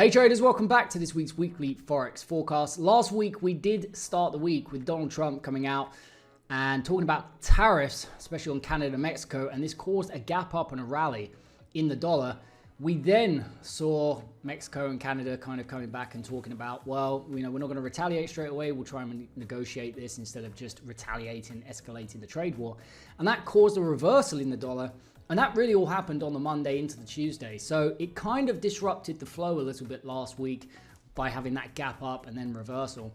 Hey traders, welcome back to this week's weekly Forex Forecast. Last week we did start the week with Donald Trump coming out and talking about tariffs, especially on Canada and Mexico, and this caused a gap up and a rally in the dollar. We then saw Mexico and Canada kind of coming back and talking about, well, you know, we're not going to retaliate straight away. We'll try and negotiate this instead of just retaliating, escalating the trade war. And that caused a reversal in the dollar. And that really all happened on the Monday into the Tuesday. So it kind of disrupted the flow a little bit last week by having that gap up and then reversal.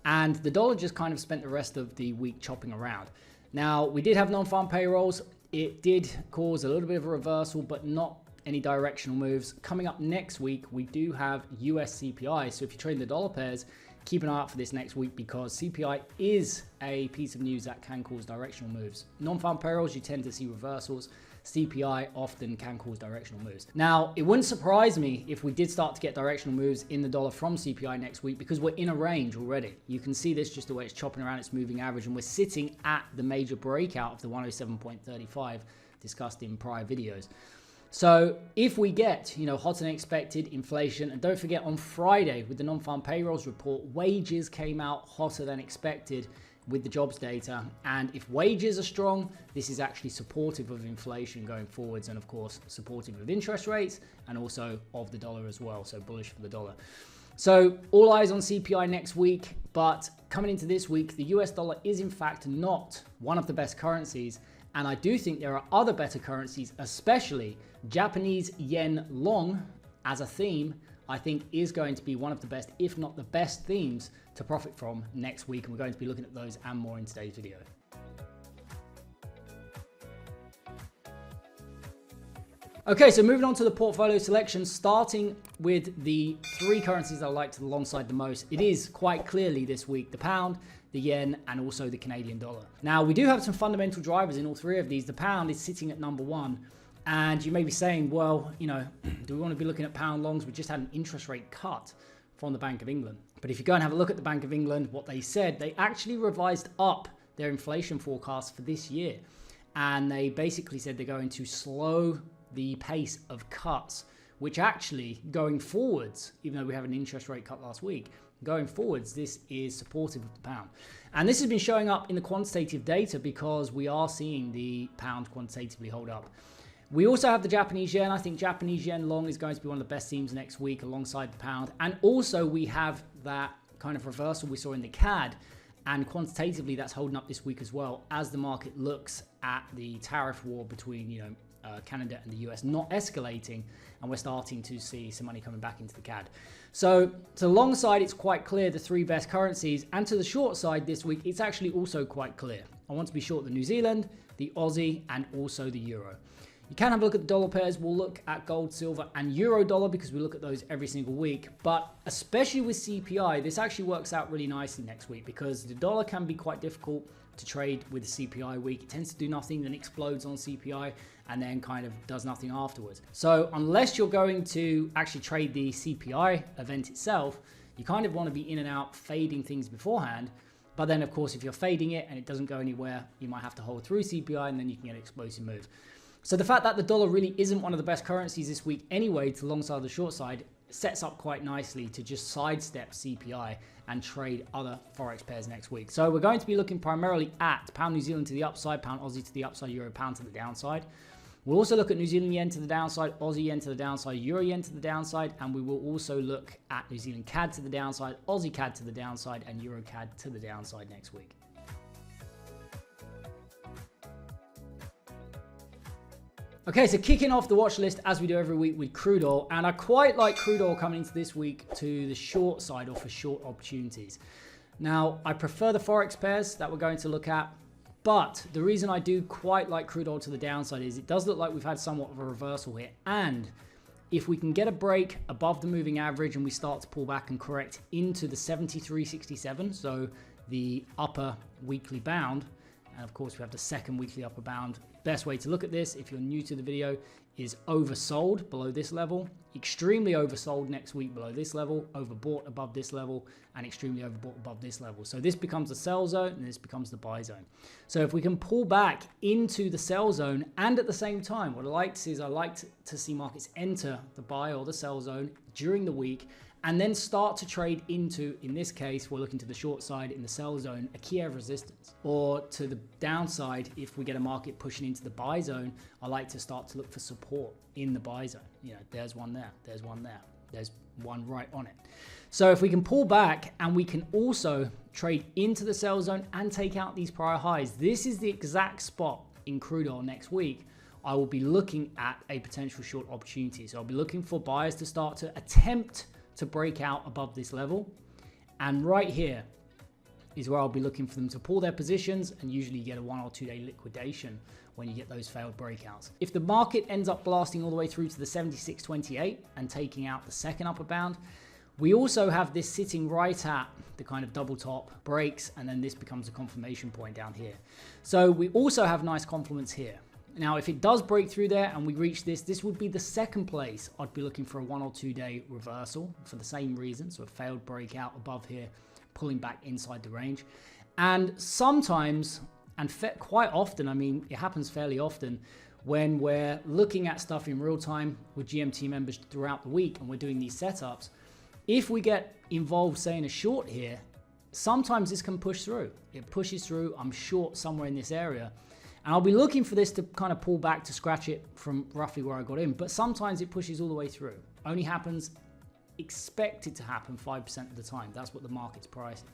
And the dollar just kind of spent the rest of the week chopping around. Now, we did have non-farm payrolls. It did cause a little bit of a reversal, but not any directional moves. Coming up next week, we do have US CPI. So if you're trading the dollar pairs, keep an eye out for this next week because CPI is a piece of news that can cause directional moves. Non-farm payrolls, you tend to see reversals. CPI often can cause directional moves. Now, it wouldn't surprise me if we did start to get directional moves in the dollar from CPI next week because we're in a range already. You can see this just the way it's chopping around its moving average, and we're sitting at the major breakout of the 107.35 discussed in prior videos. So if we get, hotter than expected inflation, and don't forget on Friday with the non-farm payrolls report, wages came out hotter than expected with the jobs data. And if wages are strong, this is actually supportive of inflation going forwards, and of course supportive of interest rates and also of the dollar as well. So bullish for the dollar. So all eyes on CPI next week, but coming into this week, the US dollar is in fact not one of the best currencies. And I do think there are other better currencies, especially Japanese yen long as a theme, I think is going to be one of the best, if not the best themes to profit from next week. And we're going to be looking at those and more in today's video. Okay, so moving on to the portfolio selection, starting with the three currencies I liked alongside the most. It is quite clearly this week, the pound, the yen, and also the Canadian dollar. Now, we do have some fundamental drivers in all three of these. The pound is sitting at number one. And you may be saying, well, do we want to be looking at pound longs? We just had an interest rate cut from the Bank of England. But if you go and have a look at the Bank of England, what they said, they actually revised up their inflation forecast for this year. And they basically said they're going to slow the pace of cuts, which actually going forwards, even though we have an interest rate cut last week, going forwards, this is supportive of the pound. And this has been showing up in the quantitative data because we are seeing the pound quantitatively hold up. We also have the Japanese yen. I think Japanese yen long is going to be one of the best themes next week alongside the pound. And also we have that kind of reversal we saw in the CAD. And quantitatively that's holding up this week as well as the market looks at the tariff war between, Canada and the US not escalating, and we're starting to see some money coming back into the CAD. So to the long side, it's quite clear the three best currencies, and to the short side this week, it's actually also quite clear. I want to be short the New Zealand, the Aussie, and also the Euro. You can have a look at the dollar pairs. We'll look at gold, silver, and euro dollar because we look at those every single week. But especially with CPI, this actually works out really nicely next week because the dollar can be quite difficult to trade with the CPI week. It tends to do nothing, then explodes on CPI, and then kind of does nothing afterwards. So unless you're going to actually trade the CPI event itself, you kind of want to be in and out fading things beforehand. But then, of course, if you're fading it and it doesn't go anywhere, you might have to hold through CPI and then you can get an explosive move. So the fact that the dollar really isn't one of the best currencies this week anyway, to alongside the short side, sets up quite nicely to just sidestep CPI and trade other Forex pairs next week. So we're going to be looking primarily at pound New Zealand to the upside, pound Aussie to the upside, euro pound to the downside. We'll also look at New Zealand yen to the downside, Aussie yen to the downside, euro yen to the downside, and we will also look at New Zealand CAD to the downside, Aussie CAD to the downside, and EurCad to the downside next week. Okay, so kicking off the watch list as we do every week with crude oil, and I quite like crude oil coming into this week to the short side or for short opportunities. Now, I prefer the Forex pairs that we're going to look at, but the reason I do quite like crude oil to the downside is it does look like we've had somewhat of a reversal here, and if we can get a break above the moving average and we start to pull back and correct into the 73.67, so the upper weekly bound, and of course we have the second weekly upper bound. Best way to look at this, if you're new to the video, is oversold below this level, extremely oversold next week below this level, overbought above this level, and extremely overbought above this level. So this becomes the sell zone and this becomes the buy zone. So if we can pull back into the sell zone, and at the same time, what I like to see is I like to see markets enter the buy or the sell zone during the week, and then start to trade into, in this case, we're looking to the short side in the sell zone, a key area of resistance. Or to the downside, if we get a market pushing into the buy zone, I like to start to look for support in the buy zone. You know, there's one there, there's one there, there's one right on it. So if we can pull back and we can also trade into the sell zone and take out these prior highs, this is the exact spot in crude oil next week I will be looking at a potential short opportunity. So I'll be looking for buyers to start to attempt to break out above this level, and right here is where I'll be looking for them to pull their positions, and usually you get a 1 or 2 day liquidation when you get those failed breakouts. If the market ends up blasting all the way through to the 76.28 and taking out the second upper bound, we also have this sitting right at the kind of double top, breaks, and then this becomes a confirmation point down here. So we also have nice complements here. Now, if it does break through there and we reach this would be the second place I'd be looking for a 1 or 2 day reversal for the same reason. So a failed breakout above here, pulling back inside the range. And sometimes, and quite often, I mean, it happens fairly often when we're looking at stuff in real time with GMT members throughout the week and we're doing these setups. If we get involved, say, in a short here, sometimes this can push through. It pushes through, I'm short somewhere in this area. And I'll be looking for this to kind of pull back to scratch it from roughly where I got in. But sometimes it pushes all the way through. Only happens, expected to happen 5% of the time. That's what the market's pricing.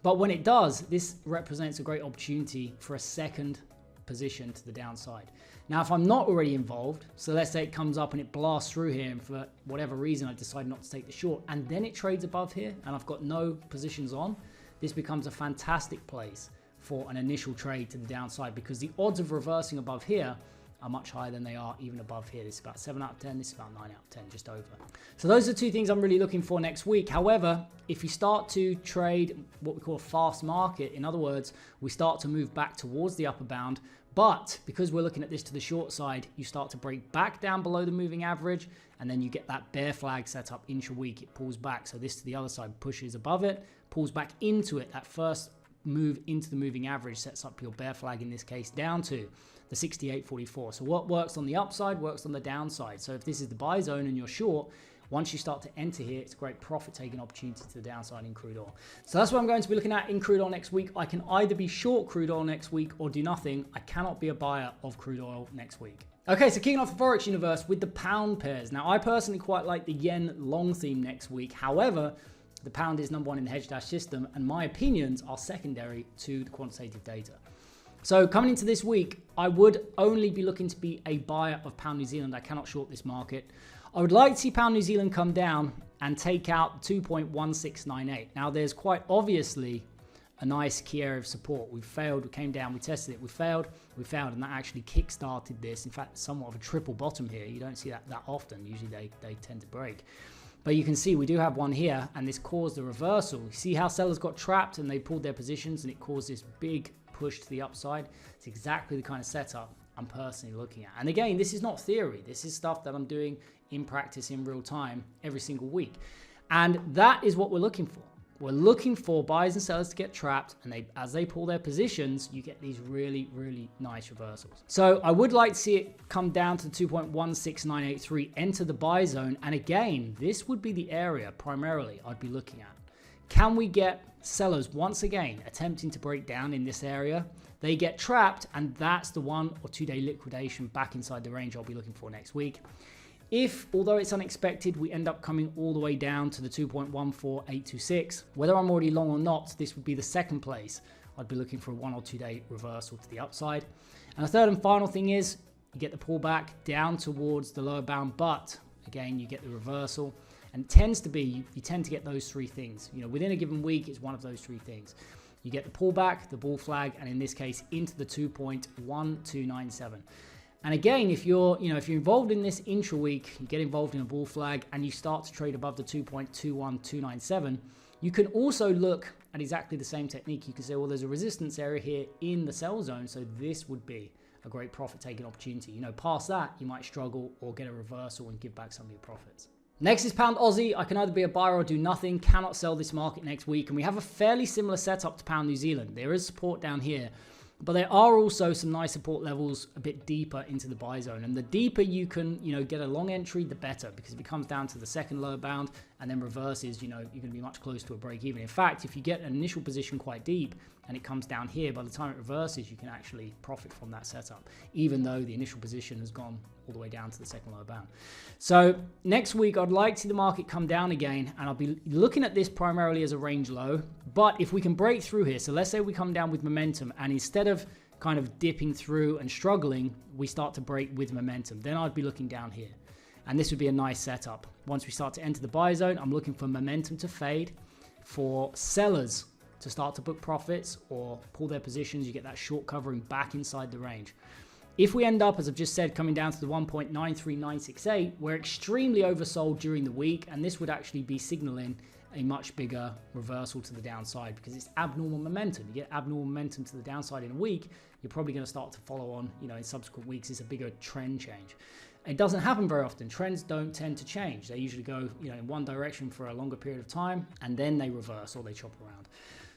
But when it does, this represents a great opportunity for a second position to the downside. Now, if I'm not already involved, so let's say it comes up and it blasts through here, and for whatever reason I decide not to take the short, and then it trades above here, and I've got no positions on, this becomes a fantastic place for an initial trade to the downside, because the odds of reversing above here are much higher than they are even above here. This is about 7 out of 10, this is about 9 out of 10, just over. So those are two things I'm really looking for next week. However, if you start to trade what we call a fast market, in other words, we start to move back towards the upper bound, but because we're looking at this to the short side, you start to break back down below the moving average, and then you get that bear flag set up intra-week, it pulls back. So this to the other side pushes above it, pulls back into it, that first move into the moving average sets up your bear flag, in this case down to the 68.44. So what works on the upside works on the downside. So if this is the buy zone and you're short, once you start to enter here, it's a great profit taking opportunity to the downside in crude oil. So that's what I'm going to be looking at in crude oil next week. I can either be short crude oil next week or do nothing. I cannot be a buyer of crude oil next week. Okay, so kicking off the Forex universe with the pound pairs. Now, I personally quite like the yen long theme next week. However, the pound is number one in the hedge dash system, and my opinions are secondary to the quantitative data. So coming into this week, I would only be looking to be a buyer of pound New Zealand. I cannot short this market. I would like to see pound New Zealand come down and take out 2.1698. Now, there's quite obviously a nice key area of support. We failed, we came down, we tested it, we failed, and that actually kick-started this. In fact, somewhat of a triple bottom here. You don't see that often. Usually they tend to break. But you can see we do have one here, and this caused a reversal. You see how sellers got trapped and they pulled their positions, and it caused this big push to the upside. It's exactly the kind of setup I'm personally looking at. And again, this is not theory. This is stuff that I'm doing in practice in real time every single week. And that is what we're looking for. We're looking for buyers and sellers to get trapped, and as they pull their positions, you get these really, really nice reversals. So I would like to see it come down to 2.16983, enter the buy zone. And again, this would be the area primarily I'd be looking at. Can we get sellers once again attempting to break down in this area? They get trapped, and that's the 1 or 2 day liquidation back inside the range I'll be looking for next week. If, although it's unexpected, we end up coming all the way down to the 2.14826, whether I'm already long or not, this would be the second place I'd be looking for a 1 or 2 day reversal to the upside. And the third and final thing is you get the pullback down towards the lower bound, but again, you get the reversal. And it tends to be, you tend to get those three things. You know, within a given week, it's one of those three things. You get the pullback, the bull flag, and in this case, into the 2.1297. And again, if you're involved in this intra week, you get involved in a bull flag and you start to trade above the 2.21297, you can also look at exactly the same technique. You can say, well, there's a resistance area here in the sell zone, so this would be a great profit taking opportunity. You know, past that, you might struggle or get a reversal and give back some of your profits. Next is pound Aussie. I can either be a buyer or do nothing. Cannot sell this market next week. And we have a fairly similar setup to pound New Zealand. There is support down here, but there are also some nice support levels a bit deeper into the buy zone. And the deeper you can, get a long entry, the better, because if it comes down to the second lower bound and then reverses, you're going to be much closer to a break even. In fact, if you get an initial position quite deep and it comes down here, by the time it reverses, you can actually profit from that setup, even though the initial position has gone all the way down to the second lower bound. So next week, I'd like to see the market come down again, and I'll be looking at this primarily as a range low. But if we can break through here, so let's say we come down with momentum, and instead of kind of dipping through and struggling, we start to break with momentum, then I'd be looking down here. And this would be a nice setup. Once we start to enter the buy zone, I'm looking for momentum to fade, for sellers to start to book profits or pull their positions. You get that short covering back inside the range. If we end up, as I've just said, coming down to the 1.93968, we're extremely oversold during the week, and this would actually be signaling a much bigger reversal to the downside because it's abnormal momentum. You get abnormal momentum to the downside in a week, you're probably going to start to follow on, in subsequent weeks. It's a bigger trend change. It doesn't happen very often. Trends don't tend to change. They usually go, in one direction for a longer period of time, and then they reverse or they chop around.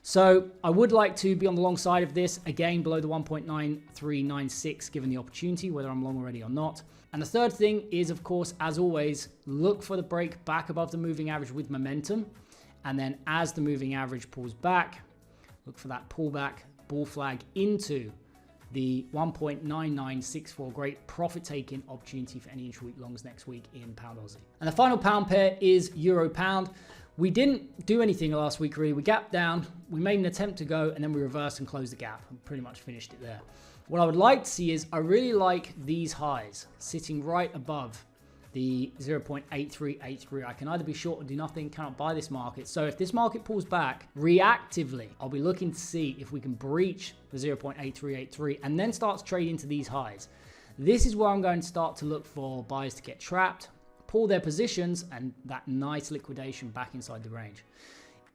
So I would like to be on the long side of this, again below the 1.9396 given the opportunity, whether I'm long already or not. And the third thing is, of course, as always, look for the break back above the moving average with momentum. And then as the moving average pulls back, look for that pullback bull flag into the 1.9964. Great profit taking opportunity for any intraweek longs next week in pound Aussie. And the final pound pair is euro pound. We didn't do anything last week, really. We gapped down, we made an attempt to go, and then we reversed and closed the gap and pretty much finished it there. What I would like to see is, I really like these highs sitting right above the 0.8383. I can either be short or do nothing, cannot buy this market. So if this market pulls back reactively, I'll be looking to see if we can breach the 0.8383 and then start to trade into these highs. This is where I'm going to start to look for buyers to get trapped, pull their positions, and that nice liquidation back inside the range.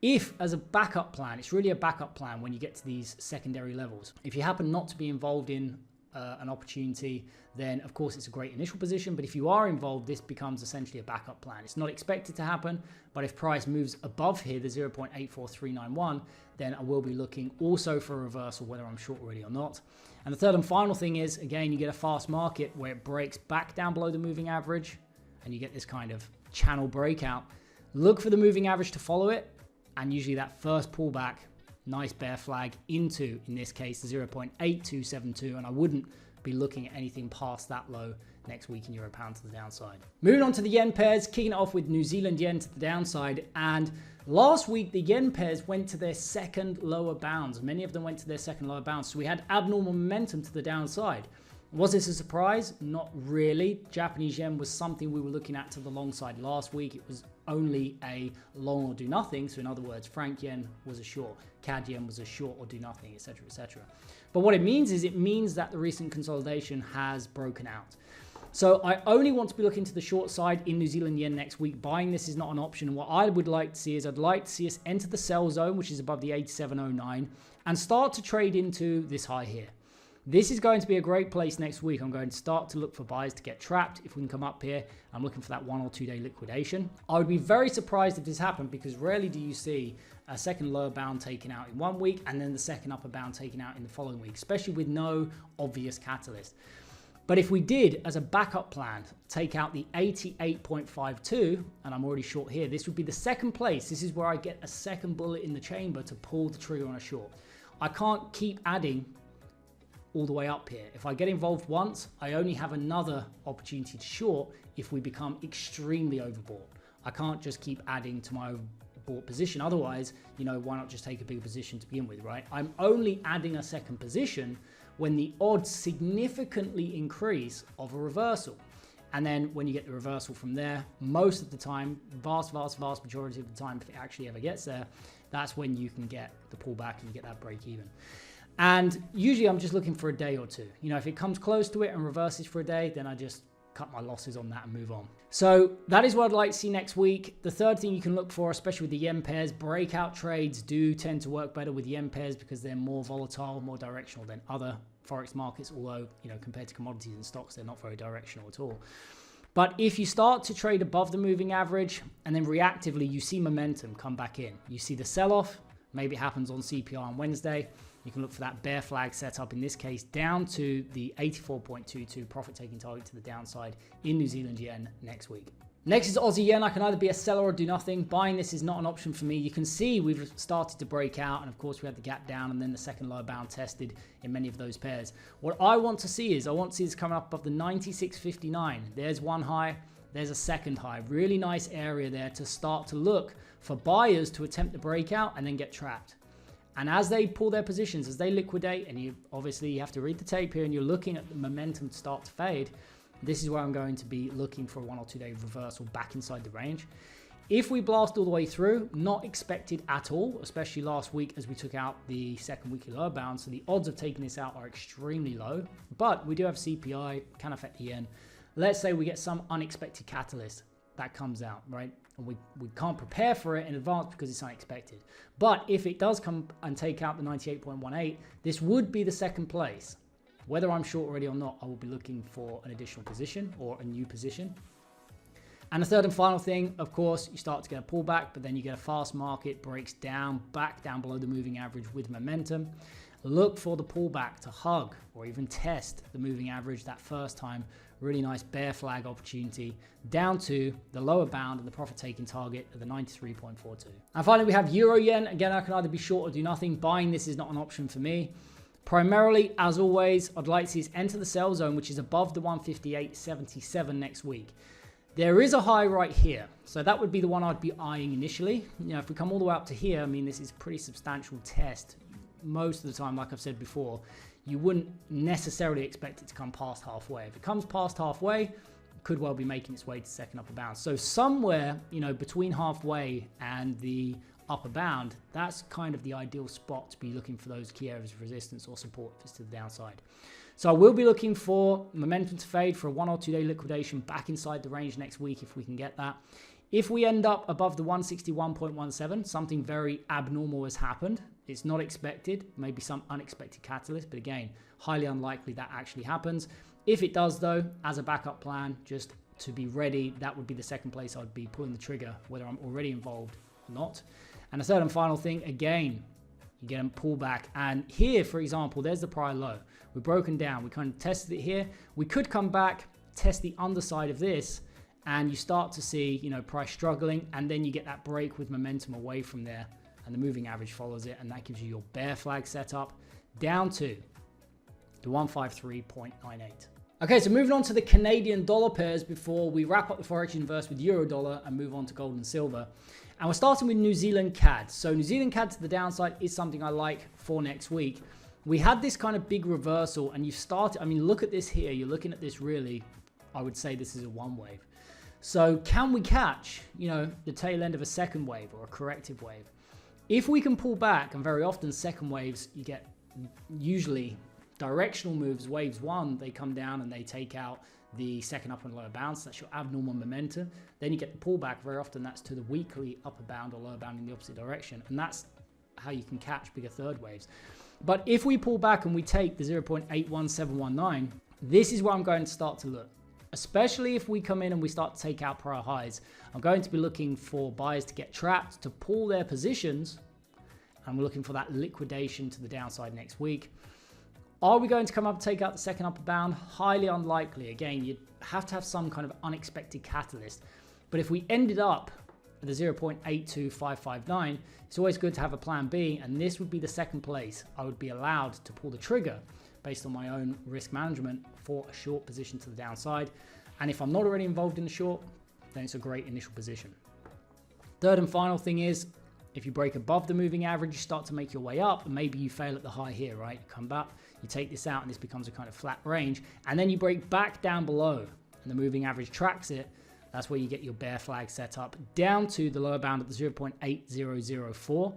If, as a backup plan, it's really a backup plan when you get to these secondary levels. If you happen not to be involved in an opportunity, then of course it's a great initial position. But if you are involved, this becomes essentially a backup plan. It's not expected to happen, but if price moves above here, the 0.84391, then I will be looking also for a reversal, whether I'm short already or not. And the third and final thing is, again, you get a fast market where it breaks back down below the moving average, and you get this kind of channel breakout. Look for the moving average to follow it, and usually that first pullback, nice bear flag into, in this case, the 0.8272, and I wouldn't be looking at anything past that low next week in euro pound to the downside. Moving on to the yen pairs, kicking it off with New Zealand yen to the downside. And last week, the yen pairs went to their second lower bounds. Many of them went to their second lower bounds, so we had abnormal momentum to the downside. Was this a surprise? Not really. Japanese yen was something we were looking at to the long side last week. It was only a long or do nothing. So in other words, franc yen was a short, CAD yen was a short or do nothing, etc., etc. But what it means is, it means that the recent consolidation has broken out. So I only want to be looking to the short side in New Zealand yen next week. Buying this is not an option. And what I would like to see is, I'd like to see us enter the sell zone, which is above the 87.09, and start to trade into this high here. This is going to be a great place next week. I'm going to start to look for buyers to get trapped. If we can come up here, I'm looking for that 1 or 2 day liquidation. I would be very surprised if this happened, because rarely do you see a second lower bound taken out in 1 week and then the second upper bound taken out in the following week, especially with no obvious catalyst. But if we did, as a backup plan, take out the 88.52, and I'm already short here, this would be the second place. This is where I get a second bullet in the chamber to pull the trigger on a short. I can't keep adding all the way up here. If I get involved once, I only have another opportunity to short if we become extremely overbought. I can't just keep adding to my overbought position. Otherwise, why not just take a bigger position to begin with, right? I'm only adding a second position when the odds significantly increase of a reversal. And then when you get the reversal from there, most of the time, vast majority of the time, if it actually ever gets there, that's when you can get the pullback and you get that break even. And usually I'm just looking for a day or two. If it comes close to it and reverses for a day, then I just cut my losses on that and move on. So that is what I'd like to see next week. The third thing you can look for, especially with the yen pairs, breakout trades do tend to work better with yen pairs because they're more volatile, more directional than other Forex markets, although, compared to commodities and stocks, they're not very directional at all. But if you start to trade above the moving average and then reactively you see momentum come back in, you see the sell-off, maybe it happens on CPI on Wednesday, you can look for that bear flag setup, in this case down to the 84.22 profit taking target to the downside in New Zealand yen next week. Next is Aussie yen. I can either be a seller or do nothing. Buying this is not an option for me. You can see we've started to break out, and of course we had the gap down and then the second lower bound tested in many of those pairs. What I want to see is, I want to see this coming up above the 96.59. There's one high, there's a second high. Really nice area there to start to look for buyers to attempt the breakout and then get trapped. And as they pull their positions, as they liquidate, and you obviously have to read the tape here and you're looking at the momentum start to fade, this is where I'm going to be looking for a 1 or 2 day reversal back inside the range. If we blast all the way through, not expected at all, especially last week as we took out the second weekly lower bound. So the odds of taking this out are extremely low, but we do have CPI, can affect the yen. Let's say we get some unexpected catalyst that comes out, right? And we can't prepare for it in advance because it's unexpected. But if it does come and take out the 98.18, this would be the second place. Whether I'm short already or not, I will be looking for an additional position or a new position. And the third and final thing, of course, you start to get a pullback, but then you get a fast market, breaks down, back down below the moving average with momentum. Look for the pullback to hug or even test the moving average that first time. Really nice bear flag opportunity down to the lower bound and the profit taking target at the 93.42. And finally, we have Euro Yen. Again, I can either be short or do nothing. Buying this is not an option for me. Primarily, as always, I'd like to see us enter the sell zone, which is above the 158.77 next week. There is a high right here, so that would be the one I'd be eyeing initially. If we come all the way up to here, I mean, this is a pretty substantial test. Most of the time, like I've said before, you wouldn't necessarily expect it to come past halfway. If it comes past halfway, it could well be making its way to second upper bound. So somewhere, between halfway and the upper bound, that's kind of the ideal spot to be looking for those key areas of resistance or support if it's to the downside. So I will be looking for momentum to fade for a 1 or 2 day liquidation back inside the range next week if we can get that. If we end up above the 161.17, something very abnormal has happened. It's not expected, maybe some unexpected catalyst, but again, highly unlikely that actually happens. If it does though, as a backup plan, just to be ready, that would be the second place I'd be pulling the trigger, whether I'm already involved or not. And the third and final thing, again, you get a pullback. And here, for example, there's the prior low. We're broken down. We kind of tested it here. We could come back, test the underside of this, and you start to see, price struggling, and then you get that break with momentum away from there, and the moving average follows it, and that gives you your bear flag setup down to the 153.98. Okay, so moving on to the Canadian dollar pairs before we wrap up the Forex universe with euro dollar and move on to gold and silver. And we're starting with New Zealand CAD. So New Zealand CAD to the downside is something I like for next week. We had this kind of big reversal, and you started, look at this here. You're looking at this really, I would say this is a one wave. So can we catch, the tail end of a second wave or a corrective wave? If we can pull back, and very often second waves, you get usually directional moves. Waves one, they come down and they take out the second upper and lower bounds. That's your abnormal momentum. Then you get the pullback. Very often that's to the weekly upper bound or lower bound in the opposite direction. And that's how you can catch bigger third waves. But if we pull back and we take the 0.81719, this is where I'm going to start to look. Especially if we come in and we start to take out prior highs, I'm going to be looking for buyers to get trapped, to pull their positions. And we're looking for that liquidation to the downside next week. Are we going to come up and take out the second upper bound? Highly unlikely. Again, you'd have to have some kind of unexpected catalyst. But if we ended up at the 0.82559, it's always good to have a plan B. And this would be the second place I would be allowed to pull the trigger based on my own risk management for a short position to the downside. And if I'm not already involved in the short, then it's a great initial position. Third and final thing is, if you break above the moving average, you start to make your way up, and maybe you fail at the high here, right? You come back, you take this out, and this becomes a kind of flat range, and then you break back down below, and the moving average tracks it. That's where you get your bear flag set up down to the lower bound at the 0.8004,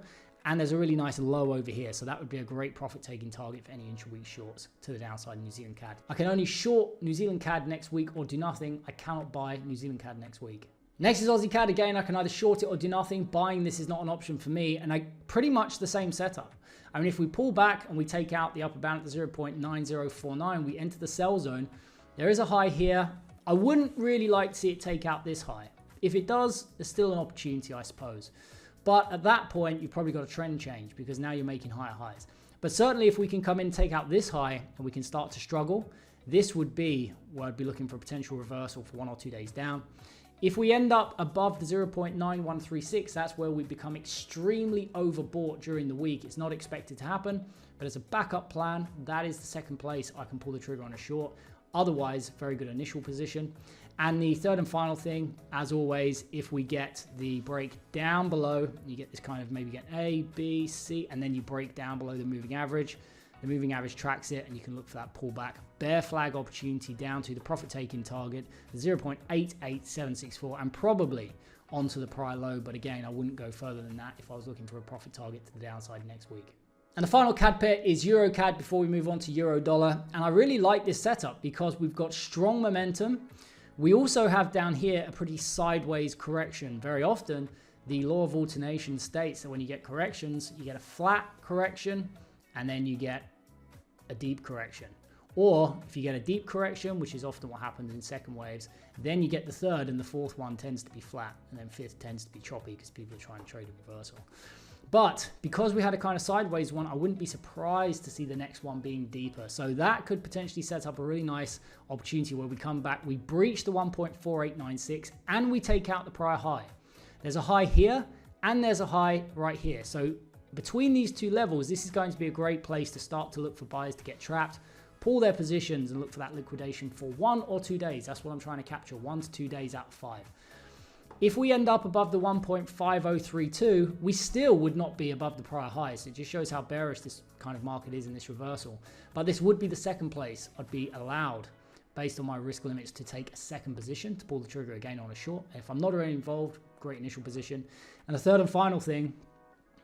and there's a really nice low over here, so that would be a great profit-taking target for any intra-week shorts to the downside in New Zealand CAD. I can only short New Zealand CAD next week or do nothing. I cannot buy New Zealand CAD next week. Next is Aussie CAD. Again, I can either short it or do nothing. Buying this is not an option for me, and pretty much the same setup. I mean, if we pull back and we take out the upper bound at the 0.9049, we enter the sell zone. There is a high here. I wouldn't really like to see it take out this high. If it does, there's still an opportunity, I suppose. But at that point, you've probably got a trend change because now you're making higher highs. But certainly if we can come in and take out this high and we can start to struggle, this would be where I'd be looking for a potential reversal for 1 or 2 days down. If we end up above the 0.9136, that's where we become extremely overbought during the week. It's not expected to happen, but as a backup plan, that is the second place I can pull the trigger on a short. Otherwise, very good initial position. And the third and final thing, as always, if we get the break down below, you get this kind of maybe get A, B, C, and then you break down below the moving average. The moving average tracks it, and you can look for that pullback. Bear flag opportunity down to the profit-taking target, 0.88764, and probably onto the prior low. But again, I wouldn't go further than that if I was looking for a profit target to the downside next week. And the final CAD pair is EurCad before we move on to euro-dollar. And I really like this setup because we've got strong momentum. We also have down here a pretty sideways correction. Very often, the law of alternation states that when you get corrections, you get a flat correction, and then you get a deep correction. Or if you get a deep correction, which is often what happens in second waves, then you get the third, and the fourth one tends to be flat, and then fifth tends to be choppy because people are trying to trade a reversal. But because we had a kind of sideways one, I wouldn't be surprised to see the next one being deeper. So that could potentially set up a really nice opportunity where we come back, we breach the 1.4896, and we take out the prior high. There's a high here, and there's a high right here. So between these two levels, this is going to be a great place to start to look for buyers to get trapped, pull their positions, and look for that liquidation for 1 or 2 days. That's what I'm trying to capture, 1 to 2 days out of 5. If we end up above the 1.5032, we still would not be above the prior highs. It just shows how bearish this kind of market is in this reversal. But this would be the second place I'd be allowed, based on my risk limits, to take a second position to pull the trigger again on a short. If I'm not already involved, great initial position. And the third and final thing,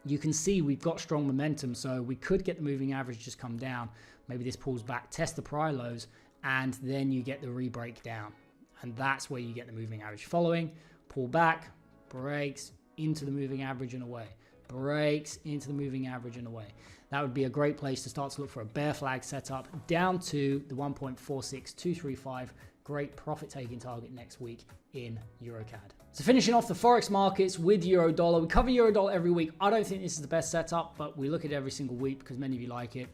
you can see we've got strong momentum, so we could get the moving average just come down. Maybe this pulls back, test the prior lows, and then you get the re-break down. And that's where you get the moving average following. Pull back, breaks into the moving average and away. Breaks into the moving average and away. That would be a great place to start to look for a bear flag setup down to the 1.46235. Great profit taking target next week in EurCad. So finishing off the Forex markets with euro dollar. We cover euro dollar every week. I don't think this is the best setup, but we look at it every single week because many of you like it.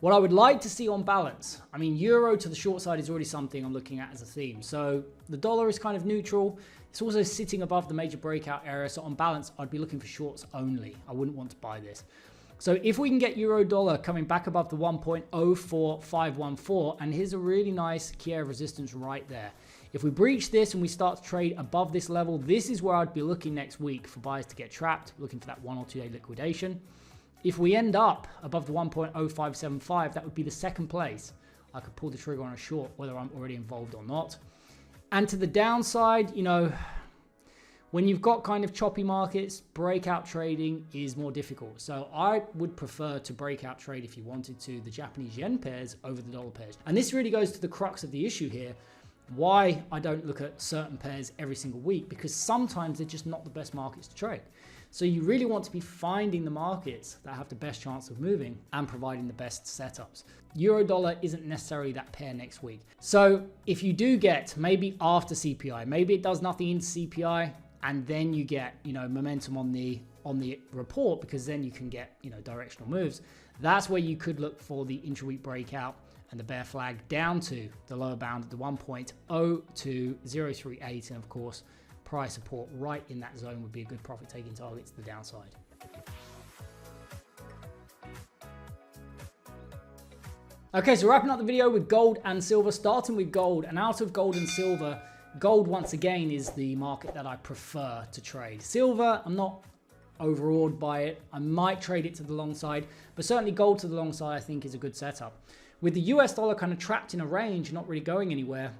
What I would like to see on balance, I mean, euro to the short side is already something I'm looking at as a theme. So the dollar is kind of neutral. It's also sitting above the major breakout area. So on balance, I'd be looking for shorts only. I wouldn't want to buy this. So if we can get euro dollar coming back above the 1.04514, and here's a really nice key area of resistance right there. If we breach this and we start to trade above this level, this is where I'd be looking next week for buyers to get trapped, looking for that 1 or 2 day liquidation. If we end up above the 1.0575, that would be the second place I could pull the trigger on a short, whether I'm already involved or not. And to the downside, you know, when you've got kind of choppy markets, breakout trading is more difficult. So I would prefer to breakout trade, if you wanted to, the Japanese yen pairs over the dollar pairs. And this really goes to the crux of the issue here. Why I don't look at certain pairs every single week, because sometimes they're just not the best markets to trade. So you really want to be finding the markets that have the best chance of moving and providing the best setups. Euro dollar isn't necessarily that pair next week. So if you do get maybe after CPI, maybe it does nothing into CPI, and then you get, you know, momentum on the report, because then you can get, you know, directional moves. That's where you could look for the intra-week breakout and the bear flag down to the lower bound at the 1.02038, and of course price support right in that zone would be a good profit taking target to the downside. Okay, so wrapping up the video with gold and silver, starting with gold. And out of gold and silver, gold once again is the market that I prefer to trade. Silver, I'm not overawed by it. I might trade it to the long side, but certainly gold to the long side I think is a good setup. With the US dollar kind of trapped in a range, not really going anywhere,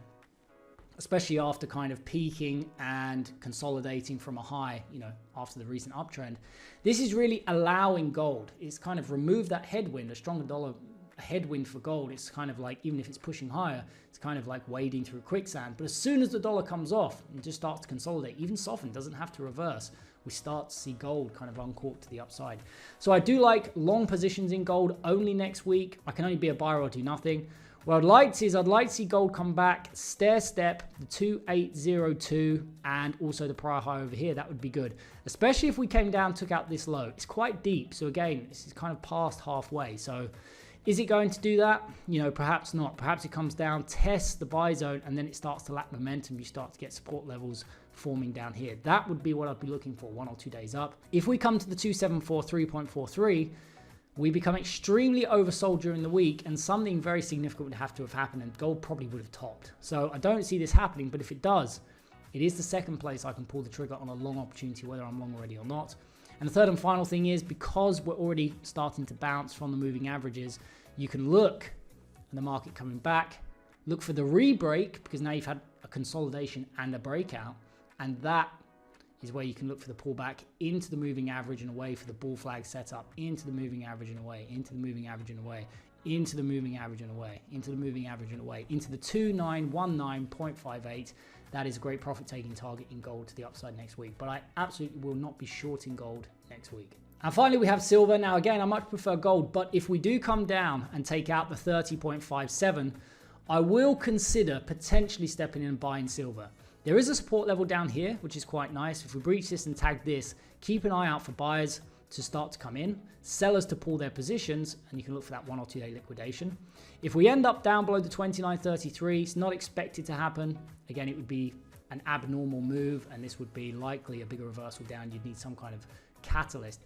especially after kind of peaking and consolidating from a high, you know, after the recent uptrend, this is really allowing gold. It's kind of removed that headwind. A stronger dollar a headwind for gold. It's kind of like, even if it's pushing higher, it's kind of like wading through quicksand. But as soon as the dollar comes off and just starts to consolidate, even soften, doesn't have to reverse, we start to see gold kind of uncork to the upside. So I do like long positions in gold only next week. I can only be a buyer or do nothing. What I'd like to see is I'd like to see gold come back, stair step the 2802 and also the prior high over here. That would be good, especially if we came down, took out this low. It's quite deep. So again, this is kind of past halfway. So is it going to do that? You know, perhaps not. Perhaps it comes down, tests the buy zone, and then it starts to lack momentum. You start to get support levels forming down here. That would be what I'd be looking for 1 or 2 days up. If we come to the 2743.43, we become extremely oversold during the week, and something very significant would have to have happened, and gold probably would have topped. So I don't see this happening, but if it does, it is the second place I can pull the trigger on a long opportunity, whether I'm long already or not. And the third and final thing is, because we're already starting to bounce from the moving averages, you can look at the market coming back, look for the re-break, because now you've had a consolidation and a breakout, and that is where you can look for the pullback into the moving average and away for the bull flag setup, into the moving average and away, into the moving average and away, into the moving average and away, into the moving average and away, into the 2919.58. That is a great profit taking target in gold to the upside next week, but I absolutely will not be shorting gold next week. And finally, we have silver. Now, again, I much prefer gold, but if we do come down and take out the 30.57, I will consider potentially stepping in and buying silver. There is a support level down here, which is quite nice. If we breach this and tag this, keep an eye out for buyers to start to come in, sellers to pull their positions, and you can look for that 1 or 2 day liquidation. If we end up down below the 29.33, it's not expected to happen. Again, it would be an abnormal move, and this would be likely a bigger reversal down. You'd need some kind of catalyst.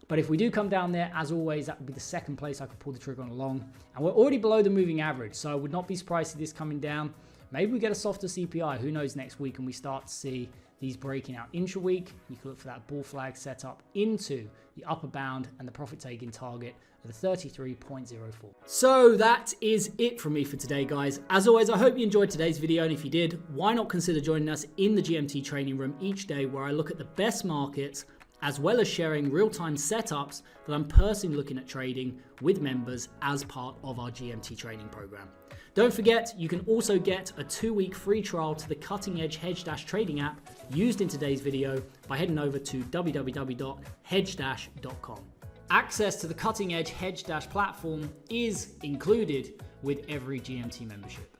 But if we do come down there, as always, that would be the second place I could pull the trigger on a long. And we're already below the moving average, so I would not be surprised to see this coming down. Maybe we get a softer CPI, who knows, next week, and we start to see these breaking out intra-week. You can look for that bull flag set up into the upper bound and the profit taking target of the 33.04. So that is it from me for today, guys. As always, I hope you enjoyed today's video, and if you did, why not consider joining us in the GMT training room each day, where I look at the best markets, as well as sharing real-time setups that I'm personally looking at trading with members as part of our GMT training program. Don't forget, you can also get a 2-week free trial to the cutting-edge hedge-trading app used in today's video by heading over to www.hedge-.com. Access to the cutting-edge hedge-platform is included with every GMT membership.